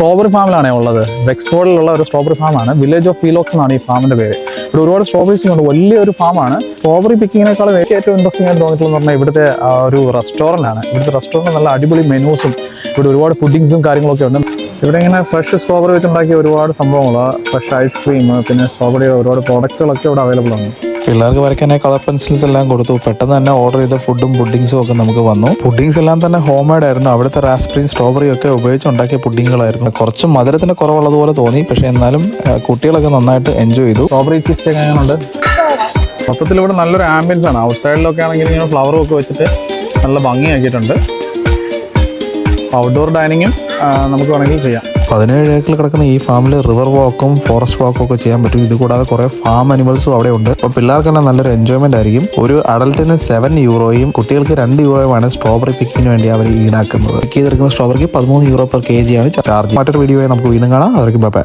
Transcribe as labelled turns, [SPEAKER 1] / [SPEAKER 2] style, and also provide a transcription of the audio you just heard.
[SPEAKER 1] Strawberry ഫാമിലാണ് ഉള്ളത്. വെക്സ്ഫോർഡിലുള്ള ഒരു strawberry ഫാമാണ്. Village of ഫീലോക്സ് എന്നാണ് ഈ ഫാമിന്റെ പേര്. ഇവിടെ ഒരുപാട് സ്ട്രോബെറീസ് ഉണ്ട്. വലിയൊരു ഫാമാണ്. സ്ട്രോബെറി പിക്കിങ്ങിനേക്കാളും എനിക്ക് ഏറ്റവും ഇൻട്രസ്റ്റിംഗ് ആയിട്ട് തോന്നിയിട്ടുള്ളതെന്ന് പറഞ്ഞാൽ ഇവിടുത്തെ ഒരു റെസ്റ്റോറൻ്റ് ആണ്. ഇവിടുത്തെ റെസ്റ്റോറൻറ്റ് നല്ല അടിപൊളി മെനൂസും ഇവിടെ ഒരുപാട് പുഡിങ്സും കാര്യങ്ങളൊക്കെ ഉണ്ട്. ഇവിടെ ഇങ്ങനെ ഫ്രഷ് സ്ട്രോബെറി വെച്ചുണ്ടാക്കിയ ഒരുപാട് സംഭവങ്ങൾ, ഫ്രഷ് ഐസ്ക്രീം, പിന്നെ സ്ട്രോബെറി ഒരുപാട് പ്രോഡക്ട്സുകളൊക്കെ ഇവിടെ അവൈലബിൾ ആണ്.
[SPEAKER 2] പിള്ളേർക്ക് വരയ്ക്കാനായി കളർ പെൻസിൽസ് എല്ലാം കൊടുത്തു. പെട്ടെന്ന് തന്നെ ഓർഡർ ചെയ്ത ഫുഡും പുഡിങ്സും ഒക്കെ നമുക്ക് വന്നു. പുഡിങ്സ് എല്ലാം തന്നെ ഹോം മെയ്ഡ് ആയിരുന്നു. അവിടുത്തെ റാസ്പെറിയും സ്ട്രോബെറിയും ഒക്കെ ഉപയോഗിച്ചുണ്ടാക്കിയ പുഡിങ്ങുകളായിരുന്നു. കുറച്ച് മധുരത്തിന് കുറവുള്ളതുപോലെ തോന്നി, പക്ഷേ എന്നാലും കുട്ടികളൊക്കെ നന്നായിട്ട് എൻജോയ് ചെയ്തു.
[SPEAKER 1] സ്ട്രോബെറി ചീസ് കേക്ക് എങ്ങനെയുണ്ട്? മൊത്തത്തിൽ ഇവിടെ നല്ലൊരു ആംബിയൻസ് ആണ്. ഔട്ട് സൈഡിലൊക്കെ ആണെങ്കിൽ ഇങ്ങനെ ഫ്ലവറും ഒക്കെ വെച്ചിട്ട് നല്ല ഭംഗിയാക്കിയിട്ടുണ്ട്. ഔട്ട്ഡോർ ഡൈനിങ്ങും നമുക്ക് വേണമെങ്കിൽ ചെയ്യാം.
[SPEAKER 2] 17 ഏക്കറിൽ കിടക്കുന്ന ഈ ഫാമിൽ റിവർ വാക്കും ഫോറസ്റ്റ് വാക്കും ഒക്കെ ചെയ്യാൻ പറ്റും. ഇത് കൂടാതെ കുറെ ഫാം അനിമൽസും അവിടെ ഉണ്ട്. അപ്പോൾ പിള്ളേർക്കെല്ലാം നല്ലൊരു എൻജോയ്മെന്റ് ആയിരിക്കും. ഒരു അഡൽട്ടിന് €7 കുട്ടികൾക്ക് €2 സ്ട്രോബെറി പിക്കിന് വേണ്ടി അവർ ഈടാക്കുന്നത്. പിക്ക് ചെയ്തെടുക്കുന്ന സ്ട്രോബെറിക്ക് €13 per kg ആണ് ചാർജ്. മറ്റൊരു വീഡിയോയെ നമുക്ക് വീണ്ടും കാണാം. അതൊക്കെ ബൈ.